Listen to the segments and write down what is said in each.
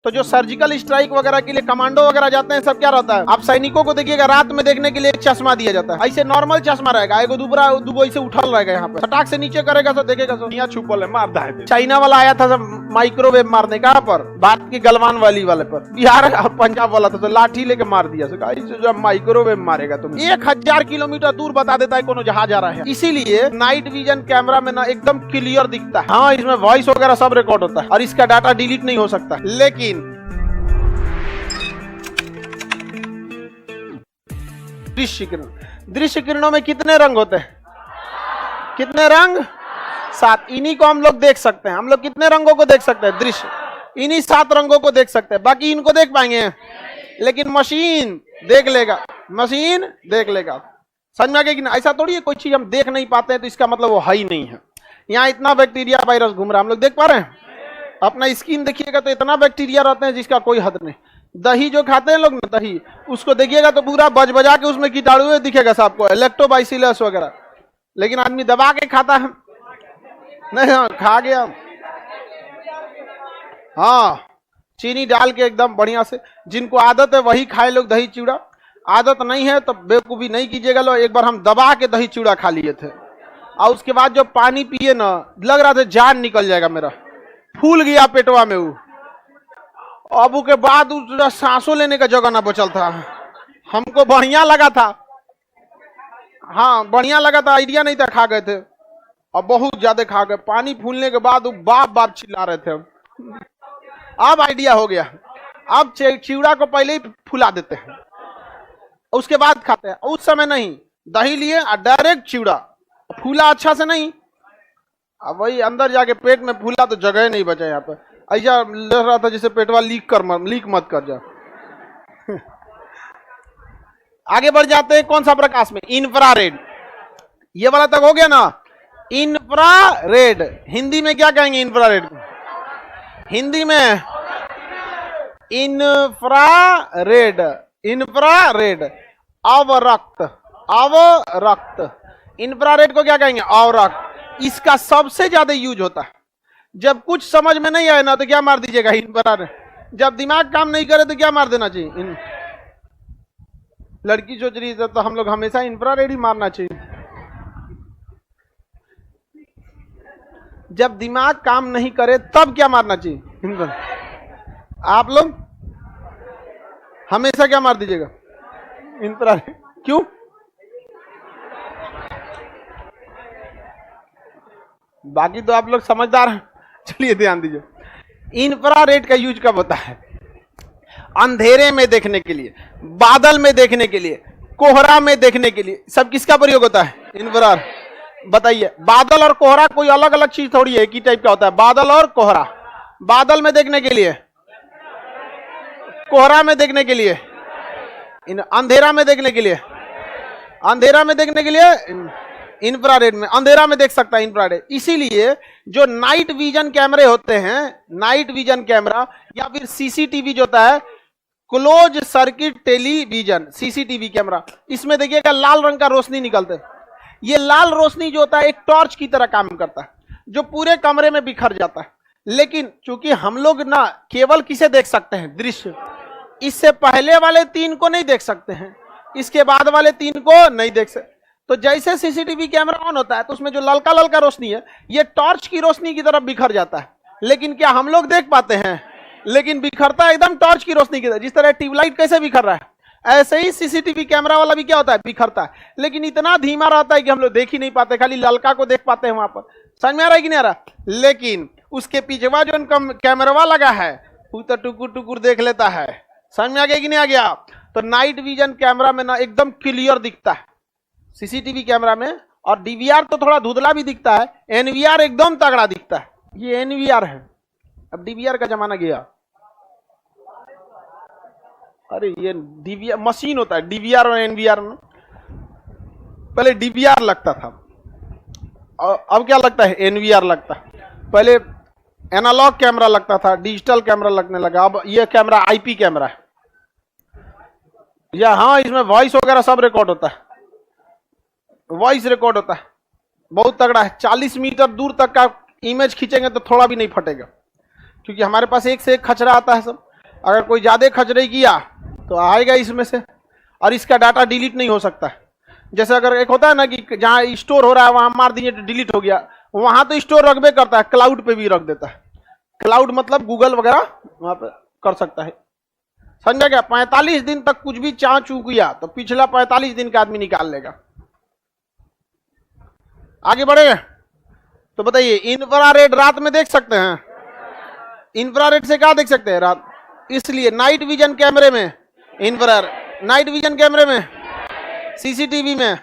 तो जो surgical strike वगैरह के लिए कमांडो वगैरह जाते हैं, सब क्या रहता है, आप सैनिकों को देखिएगा रात में देखने के लिए एक चश्मा दिया जाता है, ऐसे नॉर्मल चश्मा रहेगा, एगो दुबरा दुगो ऐसे उठल रहेगा, यहाँ पे फटाक से नीचे करेगा तो देखेगा तो यहाँ छुपल है, मार दाए। चाइना वाला आया था सब माइक्रोवेव मारने का पर भारत की गलवान वाली वाले पर, बिहार और पंजाब वाला था तो लाठी लेके मार दिया, जब माइक्रोवेव मारेगा तो 1000 किलोमीटर दूर बता देता है कोनो जहाज आ रहा है। इसीलिए नाइट विजन कैमरा में ना एकदम क्लियर दिखता है। हाँ, इसमें वॉइस वगैरह सब रिकॉर्ड होता है और इसका डाटा डिलीट नहीं हो सकता। लेकिन दृश्य किरणों में कितने रंग होते हैं? कितने रंग? 7। इन्हीं को हम लोग देख सकते हैं। हम लोग कितने रंगों को देख सकते हैं? दृश्य इन्हीं 7 रंगों को देख सकते हैं, बाकी इनको देख पाएंगे? लेकिन मशीन देख लेगा, मशीन देख लेगा। समझ में आ गया कि ऐसा थोड़ी है कोई चीज हम देख नहीं पाते हैं तो इसका मतलब वो है ही नहीं है। यहाँ इतना बैक्टीरिया वायरस घूम रहा है, हम लोग देख पा रहे हैं? अपना स्किन देखिएगा तो इतना बैक्टीरिया रहते हैं जिसका कोई हद नहीं। दही जो खाते हैं लोग ना, दही, उसको देखिएगा तो पूरा बज बजा के उसमें कीटाणु दिखेगा सबको, लैक्टोबाइसिलस वगैरह। लेकिन आदमी दबा के खाता है नहीं, हाँ खा गया, हाँ चीनी डाल के एकदम बढ़िया से। जिनको आदत है वही खाए लोग दही चूड़ा, आदत नहीं है तो बेवकूफी नहीं कीजिएगा। लो एक बार हम दबा के दही चूड़ा खा लिए थे और उसके बाद जो पानी पिए ना, लग रहा था जान निकल जाएगा मेरा, फूल गया पेटवा में वो। अब उसके बाद सांसों लेने का जगह ना बचल था। हमको बढ़िया लगा था, हाँ बढ़िया लगा था, आइडिया नहीं था, खा गए थे और बहुत ज्यादा खा गए। पानी फूलने के बाद वो बाप बाप चिल्ला रहे थे। अब आइडिया हो गया, अब चिवड़ा को पहले ही फुला देते हैं उसके बाद खाते हैं। उस समय नहीं, दही लिए और डायरेक्ट चिवड़ा फूला अच्छा से नहीं, अब वही अंदर जाके पेट में फूला तो जगह नहीं बचा। यहाँ पे ऐसा लग रहा था जैसे पेटवा लीक मत कर जा। आगे बढ़ जाते हैं, कौन सा प्रकाश में? इंफ्रारेड। ये वाला तक हो गया ना? इंफ्रारेड हिंदी में क्या कहेंगे? इंफ्रारेड हिंदी में इंफ्रारेड, इंफ्रारेड अवरक्त, अवरक्त। इंफ्रारेड को क्या कहेंगे? अवरक्त। इसका सबसे ज्यादा यूज होता है जब कुछ समझ में नहीं आए ना तो क्या मार दीजिएगा? इंफ्रारेड। जब दिमाग काम नहीं करे तो क्या मार देना चाहिए? लड़की सोच रही है तो हम लोग हमेशा इंफ्रारेड ही मारना चाहिए। जब दिमाग काम नहीं करे तब क्या मारना चाहिए? आप लोग हमेशा क्या मार दीजिएगा? इंफ्रारेड। क्यों? बाकी तो आप लोग समझदार हैं, चलिए ध्यान दीजिए। इंफ्रारेड का यूज कब होता है? अंधेरे में देखने के लिए, बादल में देखने के लिए, कोहरा में देखने के लिए, सब किसका प्रयोग होता है? इंफ्रारेड। बताइए, बादल और कोहरा कोई अलग अलग चीज थोड़ी है, एक ही टाइप का होता है बादल और कोहरा। बादल में देखने के लिए, कोहरा में देखने के लिए, अंधेरा में देखने के लिए, अंधेरा में देखने के लिए इंफ्रारेड में, अंधेरा में देख सकता है इंफ्रारेड। इसीलिए जो नाइट विजन कैमरे होते हैं, नाइट विजन कैमरा या फिर सीसीटीवी जो होता है, close circuit television, CCTV camera, इसमें देखिएगा लाल रंग का रोशनी निकलता है। ये लाल रोशनी जो होता है एक टॉर्च की तरह काम करता है जो पूरे कमरे में बिखर जाता है। लेकिन चूंकि हम लोग ना केवल किसे देख सकते हैं? दृश्य। इससे पहले वाले 3 को नहीं देख सकते हैं, इसके बाद वाले 3 को नहीं देख सकते। तो जैसे सीसीटीवी कैमरा ऑन होता है तो उसमें जो ललका ललका रोशनी है ये टॉर्च की रोशनी की तरफ बिखर जाता है। लेकिन क्या हम लोग देख पाते हैं? लेकिन बिखरता है एकदम टॉर्च की रोशनी की तरह। जिस तरह ट्यूबलाइट कैसे बिखर रहा है, ऐसे ही सीसीटीवी कैमरा वाला भी क्या होता है? बिखरता है। लेकिन इतना धीमा रहता है कि हम लोग देख ही नहीं पाते, खाली ललका को देख पाते हैं वहां पर। समझ में आ रहा है कि नहीं आ रहा? लेकिन उसके पीछे जो कैमरा लगा है वो तो टुकुर टुकुर देख लेता है। समझ में आ गया कि नहीं आ गया? तो नाइट विजन कैमरा में ना एकदम क्लियर दिखता है सीसीटीवी कैमरा में, और डीवीआर तो थोड़ा धुंधला भी दिखता है, एनवीआर एकदम तगड़ा दिखता है। ये एनवीआर है, अब डीवीआर का जमाना गया। अरे ये डीवीआर मशीन होता है, डीवीआर और एनवीआर में पहले डीवीआर लगता था, अब क्या लगता है? एनवीआर लगता है। पहले एनालॉग कैमरा लगता था, डिजिटल कैमरा लगने लगा, अब ये कैमरा आईपी कैमरा है। या हाँ, इसमें वॉइस वगैरह सब रिकॉर्ड होता है, वॉइस रिकॉर्ड होता है, बहुत तगड़ा है। 40 मीटर दूर तक का इमेज खींचेंगे तो थोड़ा भी नहीं फटेगा, क्योंकि हमारे पास एक से एक खचरा आता है सब। अगर कोई ज्यादा खचरई किया तो आएगा इसमें से, और इसका डाटा डिलीट नहीं हो सकता। जैसे अगर एक होता है ना कि जहां स्टोर हो रहा है वहां मार दिए तो डिलीट हो गया, वहां तो स्टोर रखबे करता है, क्लाउड पे भी रख देता है। क्लाउड मतलब गूगल वगैरह वहां पे कर सकता है। समझा क्या? 45 दिन तक कुछ भी चाह चू किया तो पिछला 45 दिन का आदमी निकाल लेगा। आगे बढ़े तो बताइए, इंफ्रारेड रात में देख सकते हैं? इंफ्रारेड से क्या देख सकते हैं रात? इसलिए नाइट विजन कैमरे में इंफ्रारेड, नाइट विजन कैमरे में, सीसीटीवी में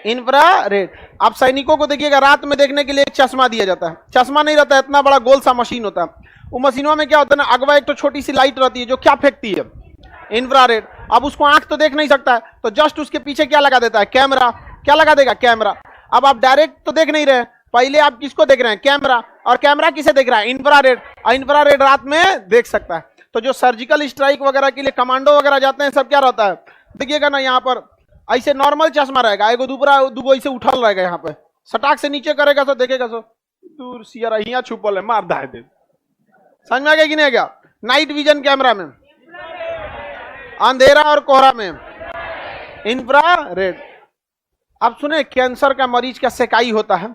इंफ्रारेड। आप सैनिकों को देखिएगा, रात में देखने के लिए एक चश्मा दिया जाता है। चश्मा नहीं रहता है, इतना बड़ा गोल सा मशीन होता है। वो मशीनों में क्या होता है ना, अगवा एक तो छोटी सी लाइट रहती है जो क्या फेंकती है? इंफ्रारेड। अब उसको आंख तो देख नहीं सकता है, तो जस्ट उसके पीछे क्या लगा देता है? कैमरा। क्या लगा देगा? कैमरा। अब आप डायरेक्ट तो देख नहीं रहे, पहले आप किसको देख रहे हैं? कैमरा। और कैमरा किसे देख रहा है? इंफ्रारेड। और इंफ्रारेड रात में देख सकता है। तो जो सर्जिकल स्ट्राइक वगैरह के लिए कमांडो वगैरह जाते हैं, सब क्या रहता है देखिएगा ना, यहाँ पर ऐसे नॉर्मल चश्मा रहेगा, एगो दूगो ऐसे उठल रहेगा, यहाँ पे सटाक से नीचे करेगा तो देखेगा सो दूर सियारा यहाँ छुपल है, मार दाए दे। समझ में आ गया कि नहीं आ गया? नाइट विजन कैमरा में, अंधेरा और कोहरा में इंफ्रारेड। आप सुने, कैंसर का मरीज का सेकाई होता है।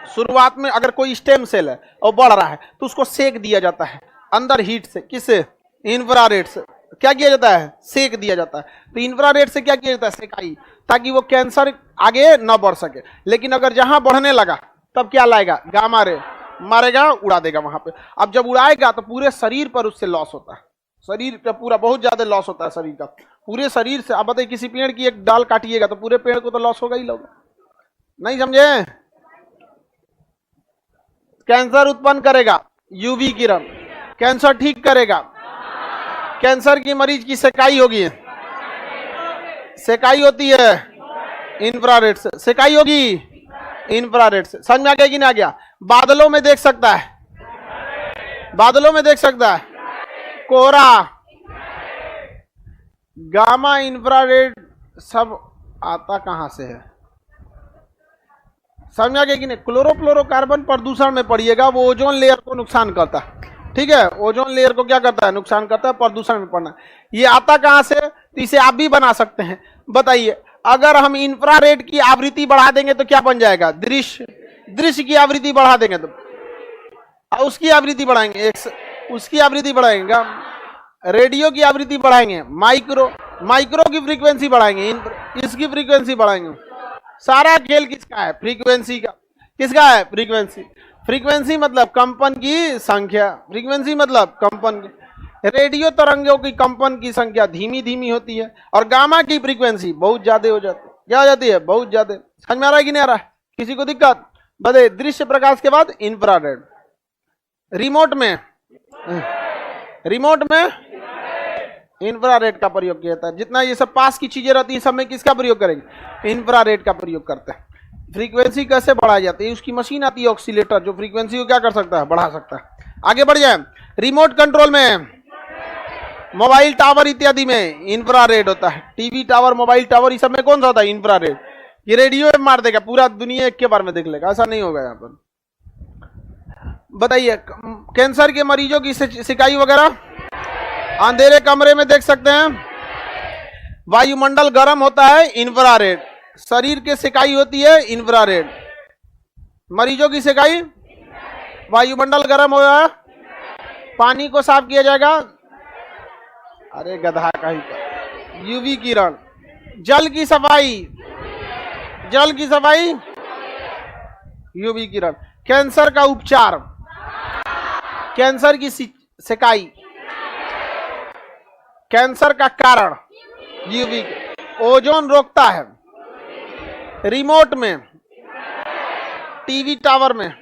शुरुआत में अगर कोई स्टेम सेल है और बढ़ रहा है तो उसको सेक दिया जाता है अंदर हीट से। किससे? इंफ्रारेड से। क्या किया जाता है? सेक दिया जाता है। तो इंफ्रारेड से क्या किया जाता है? सेकाई, ताकि वो कैंसर आगे न बढ़ सके। लेकिन अगर जहां बढ़ने लगा तब क्या लाएगा? गामा रे, मारेगा, उड़ा देगा वहां पे। अब जब उड़ाएगा तो पूरे शरीर पर उससे लॉस होता है, शरीर का पूरा बहुत ज्यादा लॉस होता है शरीर का, पूरे शरीर से। अब बताइए, किसी पेड़ की एक डाल काटिएगा तो पूरे पेड़ को तो लॉस होगा ही होगा। नहीं समझे? कैंसर उत्पन्न करेगा यूवी किरण, कैंसर ठीक करेगा। कैंसर की मरीज की सेकाई होगी, सेकाई होती है इंफ्रारेड से, सेकाई होगी इंफ्रारेड से। समझ में आ गया कि नहीं आ गया? बादलों में देख सकता है, बादलों में देख सकता है, कोहरा, गामा, इंफ्रारेड सब आता कहां से है? समझ में आ गया कि नहीं? क्लोरोफ्लोरोकार्बन प्रदूषण में पड़िएगा, वो ओजोन लेयर को नुकसान करता है। ठीक है, ओजोन लेयर को क्या करता है? नुकसान करता है, प्रदूषण में पड़ना। ये आता कहां से? तो इसे आप भी बना सकते हैं। बताइए, अगर हम इंफ्रारेड की आवृत्ति बढ़ा देंगे तो क्या बन जाएगा? दृश्य। दृश्य की आवृत्ति बढ़ा देंगे तो उसकी आवृत्ति बढ़ाएंगे, उसकी आवृत्ति बढ़ाएंगे, रेडियो की आवृत्ति बढ़ाएंगे, माइक्रो की फ्रीक्वेंसी बढ़ाएंगे, इसकी फ्रीक्वेंसी बढ़ाएंगे। सारा खेल किसका है? फ्रीक्वेंसी का। किसका है? फ्रीक्वेंसी। फ्रीक्वेंसी मतलब कंपन की संख्या, फ्रीक्वेंसी मतलब कंपन की। रेडियो तरंगों की कंपन की संख्या धीमी धीमी होती है, और गामा की फ्रीक्वेंसी बहुत ज्यादा हो जाती है। क्या हो जाती है? बहुत ज्यादा। समझ में आ रहा है कि नहीं आ रहा है? किसी को दिक्कत? बताइए, दृश्य प्रकाश के बाद इंफ्रारेड। रिमोट में, रिमोट में इंफ्रारेड का प्रयोग किया जाता है। जितना ये सब पास की चीजें रहती है सब में किसका प्रयोग करेंगे? इंफ्रारेड का प्रयोग करते हैं। फ्रीक्वेंसी कैसे बढ़ाई जाती है? उसकी मशीन आती है ऑक्सीलेटर, जो फ्रीक्वेंसी को क्या कर सकता है? बढ़ा सकता है। आगे बढ़ जाए, रिमोट कंट्रोल में, मोबाइल टावर इत्यादि में इंफ्रारेड होता है। टीवी टावर, मोबाइल टावर, इस सब में कौन सा होता है? इंफ्रारेड। ये रेडियो में मार देगा, पूरा दुनिया एक के बार में देख लेगा, ऐसा नहीं होगा यहाँ पर। बताइए, कैंसर के मरीजों की सिकाई वगैरह अंधेरे कमरे में देख सकते हैं। वायुमंडल गर्म होता है, इंफ्रारेड। शरीर के सिकाई होती है, इंफ्रारेड। मरीजों की सिकाई, वायुमंडल गर्म हो रहा है, पानी को साफ किया जाएगा, अरे गधा का ही, यूवी किरण। जल की सफाई, जल की सफाई, यूवी किरण। कैंसर का उपचार, कैंसर की सिकाई, कैंसर का कारण यूवी। ओजोन रोकता है, रिमोट में, टीवी टावर में,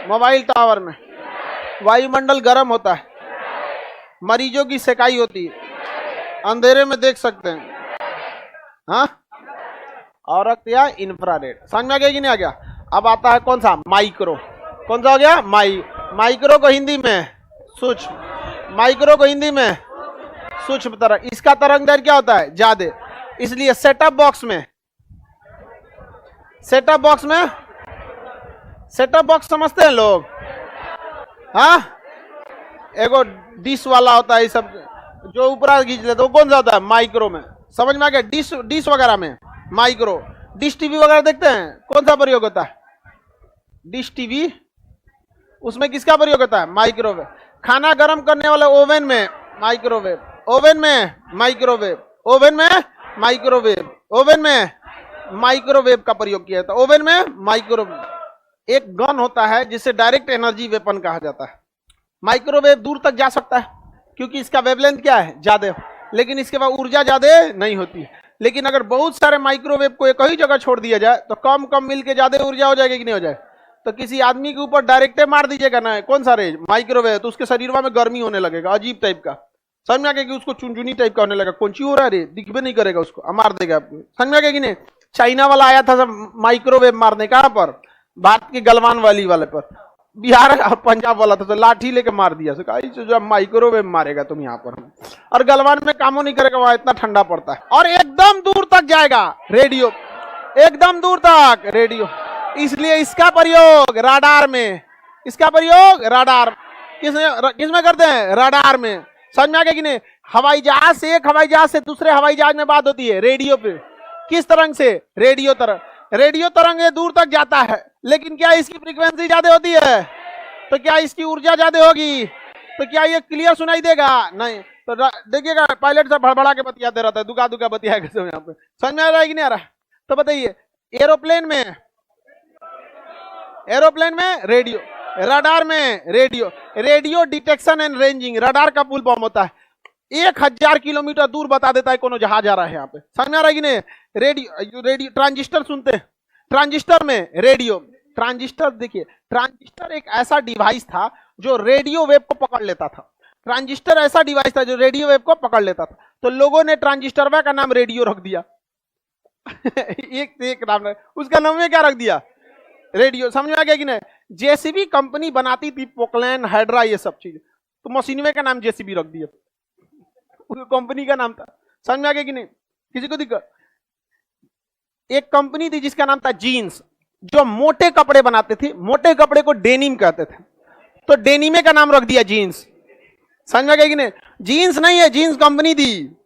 मोबाइल टावर में। वायुमंडल गर्म होता है, मरीजों की सेकाई होती है, अंधेरे में देख सकते हैं। हाँ, और या इंफ्रारेड। समझ में आ गया कि नहीं आ गया? अब आता है कौन सा? माइक्रो। कौन सा हो गया? माइक्रो को हिंदी में सूक्ष्म, माइक्रो को हिंदी में सूक्ष्म तरंग। इसका तरंग दैर्घ्य क्या होता है? ज्यादा। इसलिए सेटअप बॉक्स में, सेटअप बॉक्स में, सेटअप बॉक्स समझते हैं लोग? हाँ, एगो डिश वाला होता है, ये सब जो ऊपर खींच लेते, वो कौन सा होता है? माइक्रो में। समझ में आ गया? डिश वगैरह में माइक्रो। डिश टीवी वगैरह देखते हैं, कौन सा प्रयोग होता है? डिश टीवी, उसमें किसका प्रयोग होता है? माइक्रोवेव। खाना गर्म करने वाले ओवन में माइक्रोवेव, ओवन में माइक्रोवेव, ओवन में माइक्रोवेव, ओवन में माइक्रोवेव का प्रयोग किया जाता है। ओवन में माइक्रोवेव। एक गन होता है जिसे डायरेक्ट एनर्जी वेपन कहा जाता है। माइक्रोवेव दूर तक जा सकता है क्योंकि इसका वेवलेंथ क्या है? ज्यादा, लेकिन इसके बाद ऊर्जा ज्यादा नहीं होती। लेकिन अगर बहुत सारे माइक्रोवेव को एक ही जगह छोड़ दिया जाए तो कम कम मिलके ज्यादा ऊर्जा हो जाएगी कि नहीं हो जाए? तो किसी आदमी के ऊपर डायरेक्टे मार दीजिएगा ना, कौन सा रेज? माइक्रोवेव, तो उसके शरीर में गर्मी होने लगेगा, अजीब टाइप का। समझ में आ गया कि उसको चुनचुनी टाइप का होने लगा, कौन सी हो रहा है रे, दिख भी नहीं करेगा उसको, मार देगा आपको। समझ में आ गया कि नहीं? चाइना वाला आया था सब माइक्रोवेव मारने, कहां पर? भारत की गलवान वाली वाले पर। बिहार और पंजाब वाला था तो लाठी लेके मार दिया, जो माइक्रोवेव मारेगा तुम यहाँ पर। और गलवान में कामों नहीं करेगा, वहां इतना ठंडा पड़ता है। और एकदम दूर तक जाएगा रेडियो, एकदम दूर तक रेडियो। इसलिए इसका प्रयोग राडार में, इसका प्रयोग राडार किसमें करते हैं? राडार में। समझ में आ गया कि नहीं? हवाई जहाज से, एक हवाई जहाज से दूसरे हवाई जहाज में बात होती है रेडियो पे। किस तरंग से? रेडियो तरंग। रेडियो तरंग दूर तक जाता है, लेकिन क्या इसकी फ्रीक्वेंसी ज्यादा होती है? तो क्या इसकी ऊर्जा ज्यादा होगी? तो क्या ये क्लियर सुनाई देगा? नहीं। तो देखिएगा पायलट से भड़बड़ा के बतियाते रहता है, दुका दुका बतियाएगा सब यहाँ पे। समझ में आ रहा है कि नहीं आ रहा? तो बताइए, एरोप्लेन में, एरोप्लेन में रेडियो, रडार में radio. Radio detection and ranging, radar का फुल फॉर्म होता है 1000 किलोमीटर दूर बता देता है कौन जहाज आ रहा है यहाँ पे। समझ में आ रहा है कि नहीं? रेडियो ट्रांजिस्टर सुनते हैं, ट्रांजिस्टर में रेडियो। ट्रांजिस्टर देखिए, ट्रांजिस्टर एक ऐसा डिवाइस था जो रेडियो वेव को पकड़ लेता था। ट्रांजिस्टर ऐसा डिवाइस था जो रेडियो वेव को पकड़ लेता था, तो लोगों ने ट्रांजिस्टर का नाम रेडियो रख दिया। एक नाम है उसका, नाम में क्या रख दिया? रेडियो। समझ में आ गया कि नहीं? जेसीबी कंपनी बनाती थी, पोकलैंड, हाइड्रा, ये सब चीज, तो मशीनवे का नाम जेसीबी रख दिया, उस कंपनी का नाम था। समझ में आ गया कि नहीं? किसी को दिक्कत? एक कंपनी थी जिसका नाम था जीन्स, जो मोटे कपड़े बनाते थे, मोटे कपड़े को डेनिम कहते थे, तो डेनिमे का नाम रख दिया जीन्स। समझ में आ गया कि नहीं? जीन्स नहीं है, जीन्स कंपनी थी।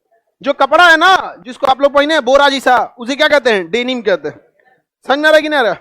जो कपड़ा है ना जिसको आप लोग पहने बोरा जैसा, उसे क्या कहते हैं? डेनिम कहते हैं। समझ में आ रहा है कि नहीं आ रहा?